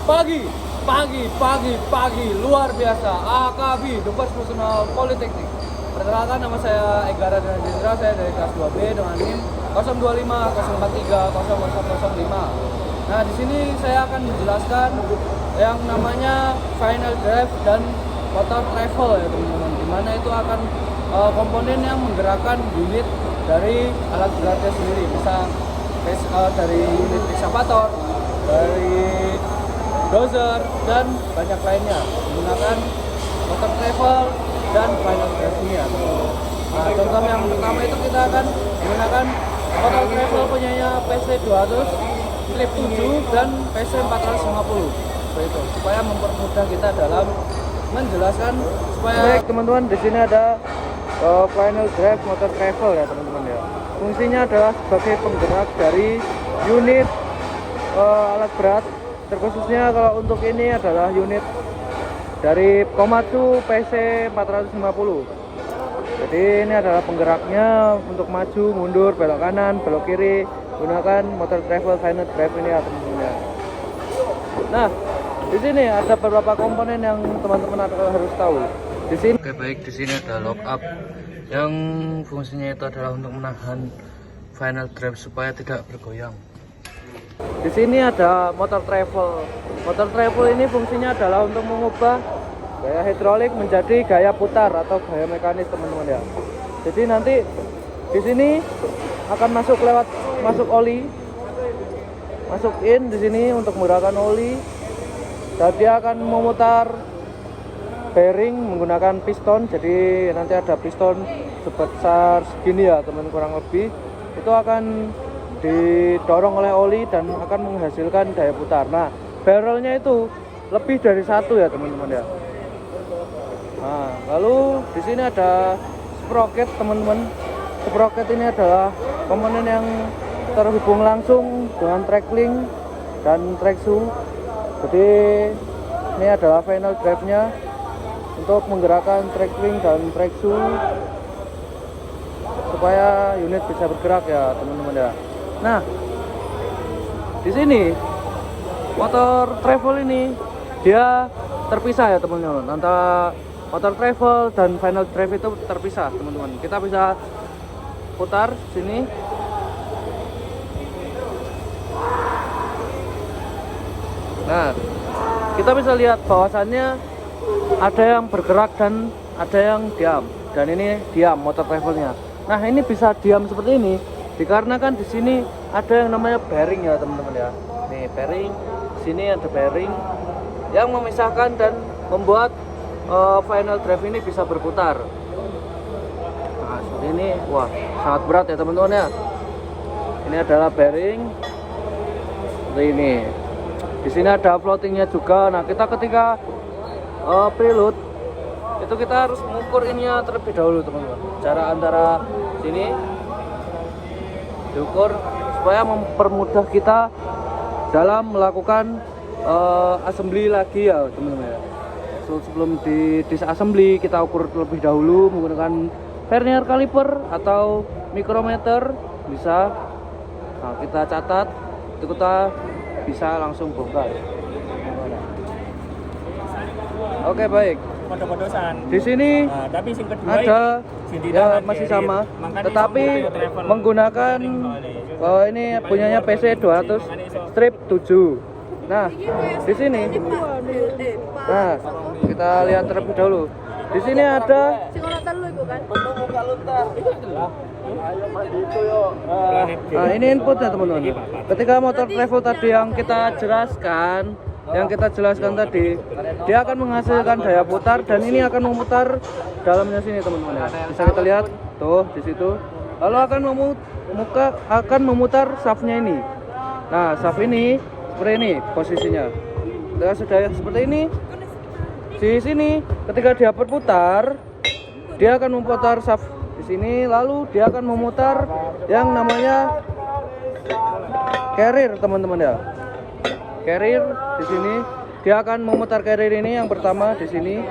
Pagi luar biasa. AKB The First Personal Polytechnic. Perkenalkan, nama saya Ega Radana Jendra, saya dari kelas 2B dengan NIM 025 043 0105. Nah, di sini saya akan menjelaskan yang namanya final drive dan motor travel ya teman-teman. Dimana itu akan komponen yang menggerakkan unit dari alat beratnya sendiri, bisa dari unit ekskavator, dari dozer, dan banyak lainnya menggunakan motor travel dan final drive-nya. Nah, contoh yang pertama itu kita akan menggunakan motor travel punyanya PC200, Clip 7 dan PC450 itu supaya mempermudah kita dalam menjelaskan supaya. Baik teman-teman, di sini ada final drive motor travel ya teman-teman ya. Fungsinya adalah sebagai penggerak dari unit alat berat, terkhususnya kalau untuk ini adalah unit dari Komatsu PC450. Jadi ini adalah penggeraknya untuk maju, mundur, belok kanan, belok kiri, gunakan motor travel final drive ini ya teman-teman ya. Nah, di sini ada beberapa komponen yang teman-teman harus tahu. Di sini. Oke, baik, di sini ada lock up yang fungsinya itu adalah untuk menahan final drive supaya tidak bergoyang. Di sini ada motor travel. Motor travel ini fungsinya adalah untuk mengubah gaya hidrolik menjadi gaya putar atau gaya mekanis teman-teman ya. Jadi nanti di sini akan masuk oli, masukin di sini untuk menggerakkan oli, dan dia akan memutar bearing menggunakan piston. Jadi nanti ada piston sebesar segini ya teman, kurang lebih itu akan didorong oleh oli dan akan menghasilkan daya putar. Nah, barrelnya itu lebih dari satu ya teman-teman ya. Nah, lalu di sini ada sprocket teman-teman. Sprocket ini adalah komponen yang terhubung langsung dengan track link dan track shoe. Jadi ini adalah final drive-nya untuk menggerakkan track link dan track shoe supaya unit bisa bergerak ya teman-teman ya. Nah, di sini motor travel ini dia terpisah ya teman-teman. Antara motor travel dan final drive itu terpisah teman-teman. Kita bisa putar sini. Nah, kita bisa lihat bahwasannya ada yang bergerak dan ada yang diam. Dan ini diam motor travelnya. Nah, ini bisa diam seperti ini dikarenakan di sini ada yang namanya bearing ya teman-teman ya. Nih bearing, sini ada bearing yang memisahkan dan membuat final drive ini bisa berputar. Nah, seperti ini. Wah, sangat berat ya teman-teman ya. Ini adalah bearing seperti ini. Di sini ada floatingnya juga. Nah, kita ketika preload itu kita harus mengukur ininya terlebih dahulu teman-teman. Cara antara sini diukur supaya mempermudah kita dalam melakukan assembly lagi ya teman-teman ya. Sebelum di disassembly kita ukur terlebih dahulu menggunakan vernier caliper atau micrometer bisa. Nah, kita catat itu kita bisa langsung bongkar. Oke, baik. Di sini tapi sing kedua ada ya masih sama, tetapi menggunakan ini punyanya PC200 strip 7. Nah, di sini. Nah, kita lihat terlebih dahulu. Di sini ada nah, ini inputnya teman-teman. Ketika motor travel tadi yang kita jelaskan tadi, dia akan menghasilkan daya putar dan ini akan memutar dalamnya sini teman-teman ya. Bisa kita lihat tuh di situ. Lalu akan memutar shaftnya ini. Nah, shaft ini seperti ini posisinya. Ketika sudah seperti ini, di sini ketika dia berputar, dia akan memutar shaft di sini, lalu dia akan memutar yang namanya carrier teman-teman ya. Carrier di sini dia akan memutar carrier ini yang pertama di sini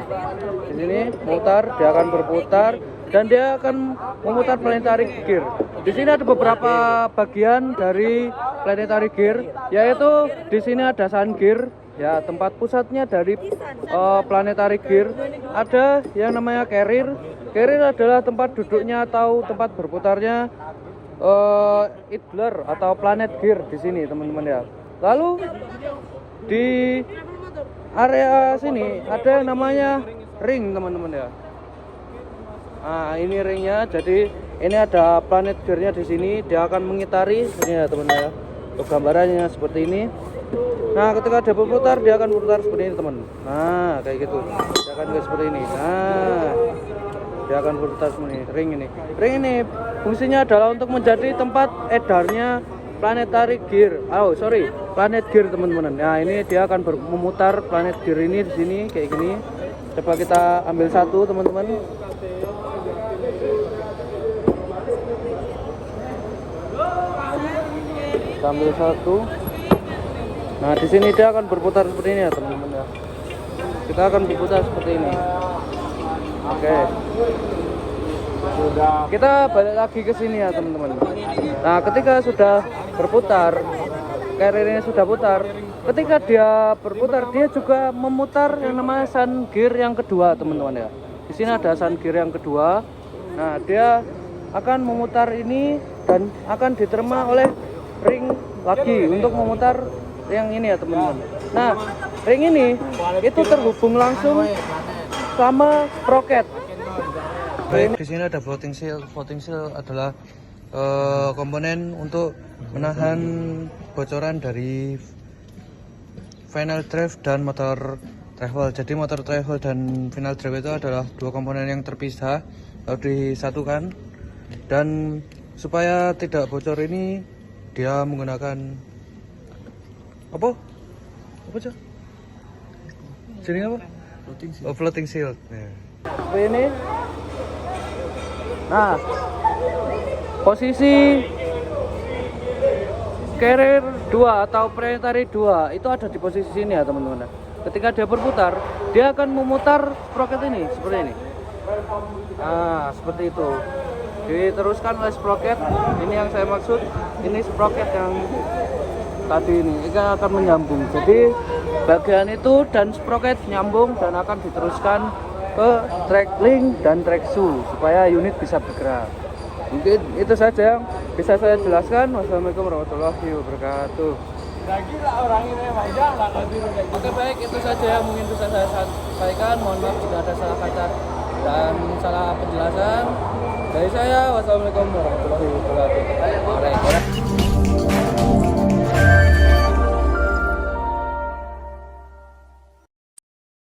memutar, dia akan berputar dan dia akan memutar planetary gear. Di sini ada beberapa bagian dari planetary gear, yaitu di sini ada sun gear, Ya, tempat pusatnya dari Planetary Gear. Ada yang namanya carrier. Carrier adalah tempat duduknya atau tempat berputarnya idler atau Planet Gear di sini, teman-teman ya. Lalu di area sini ada yang namanya ring, teman-teman ya. Nah, ini ringnya. Jadi ini ada Planet Gear-nya di sini. Dia akan mengitari ini ya, teman-teman ya. Untuk gambarannya seperti ini. Nah, ketika dia berputar, dia akan berputar seperti ini, teman. Nah, kayak gitu. Dia akan kayak seperti ini. Nah, dia akan berputar seperti ini. Ring ini fungsinya adalah untuk menjadi tempat edarnya Planetary Gear. Planet Gear, teman-teman. Nah, ini dia akan memutar Planet Gear ini di sini kayak gini. Coba kita ambil satu, teman-teman. Kita ambil satu. Nah, di sini dia akan berputar seperti ini ya, teman-teman ya. Kita akan berputar seperti ini. Oke. Kita balik lagi ke sini ya, teman-teman. Nah, ketika sudah berputar, carrier ini sudah putar. Ketika dia berputar, dia juga memutar yang namanya sun gear yang kedua, teman-teman ya. Di sini ada sun gear yang kedua. Nah, dia akan memutar ini dan akan diterima oleh ring lagi untuk memutar yang ini ya, teman-teman. Nah, ring ini itu terhubung langsung sama sprocket. Baik, di sini ada floating seal. Floating seal adalah komponen untuk menahan bocoran dari final drive dan motor travel. Jadi motor travel dan final drive itu adalah dua komponen yang terpisah, lalu disatukan. Dan supaya tidak bocor ini, dia menggunakan apa aja sini apa floating shield. Seperti ini. Nah, posisi carrier 2 atau Planetary 2 itu ada di posisi sini ya, teman-teman. Ketika dia berputar, dia akan memutar sprocket ini seperti ini. Nah, seperti itu. Diteruskan oleh sprocket. Ini yang saya maksud. Ini sprocket yang tadi ini akan menyambung. Jadi bagian itu dan sprocket nyambung dan akan diteruskan ke track link dan track shoe supaya unit bisa bergerak. Mungkin itu saja yang bisa saya jelaskan. Wassalamualaikum warahmatullahi wabarakatuh. Oke, baik, itu saja yang mungkin bisa saya sampaikan. Mohon maaf jika ada salah kata dan salah penjelasan dari saya. Wassalamualaikum warahmatullahi wabarakatuh.